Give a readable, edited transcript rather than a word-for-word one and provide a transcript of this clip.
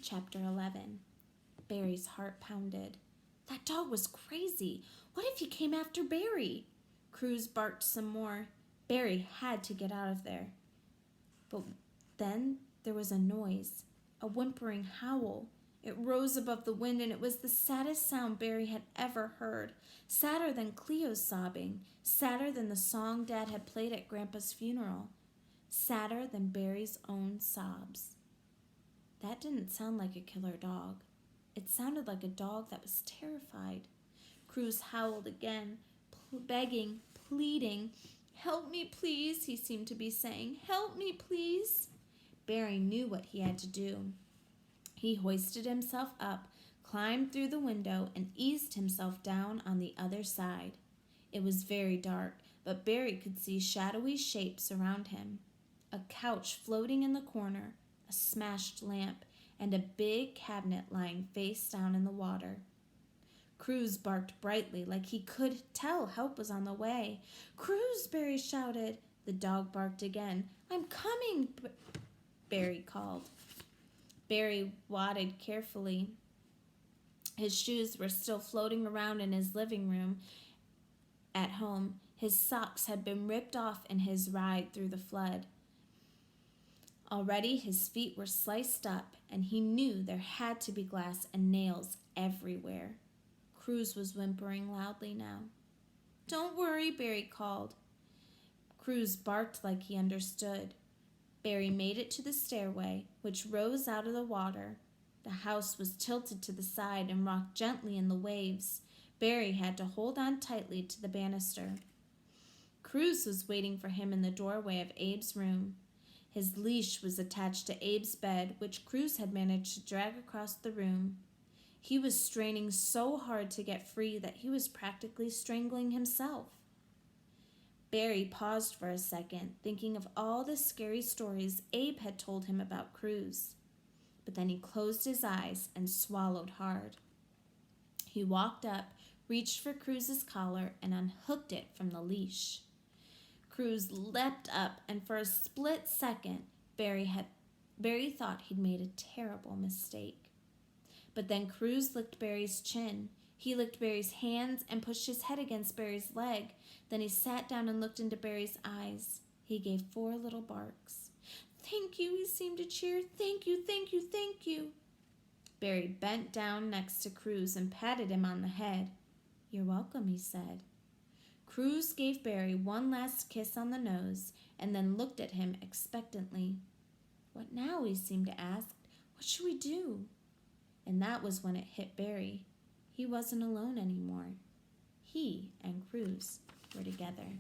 Chapter 11. Barry's heart pounded. That dog was crazy. What if he came after Barry? Cruz barked some more. Barry had to get out of there. But then there was a noise, a whimpering howl. It rose above the wind, and it was the saddest sound Barry had ever heard. Sadder than Cleo's sobbing, sadder than the song Dad had played at Grandpa's funeral, sadder than Barry's own sobs. That didn't sound like a killer dog. It sounded like a dog that was terrified. Cruz howled again, begging, pleading. "Help me, please," he seemed to be saying. "Help me, please." Barry knew what he had to do. He hoisted himself up, climbed through the window, and eased himself down on the other side. It was very dark, but Barry could see shadowy shapes around him. A couch floating in the corner, a smashed lamp, and a big cabinet lying face down in the water. Cruz barked brightly, like he could tell help was on the way. "Cruz!" Barry shouted. The dog barked again. "I'm coming!" Barry called. Barry wadded carefully. His shoes were still floating around in his living room at home. His socks had been ripped off in his ride through the flood. Already his feet were sliced up, and he knew there had to be glass and nails everywhere. Cruz was whimpering loudly now. "Don't worry," Barry called. Cruz barked like he understood. Barry made it to the stairway, which rose out of the water. The house was tilted to the side and rocked gently in the waves. Barry had to hold on tightly to the banister. Cruz was waiting for him in the doorway of Abe's room. His leash was attached to Abe's bed, which Cruz had managed to drag across the room. He was straining so hard to get free that he was practically strangling himself. Barry paused for a second, thinking of all the scary stories Abe had told him about Cruz. But then he closed his eyes and swallowed hard. He walked up, reached for Cruz's collar, and unhooked it from the leash. Cruz leapt up, and for a split second, Barry thought he'd made a terrible mistake. But then Cruz licked Barry's chin. He licked Barry's hands and pushed his head against Barry's leg. Then he sat down and looked into Barry's eyes. He gave 4 little barks. "Thank you," he seemed to cheer. "Thank you, thank you, thank you." Barry bent down next to Cruz and patted him on the head. "You're welcome," he said. Cruz gave Barry one last kiss on the nose and then looked at him expectantly. "What now?" he seemed to ask. "What should we do?" And that was when it hit Barry. He wasn't alone anymore. He and Cruz were together.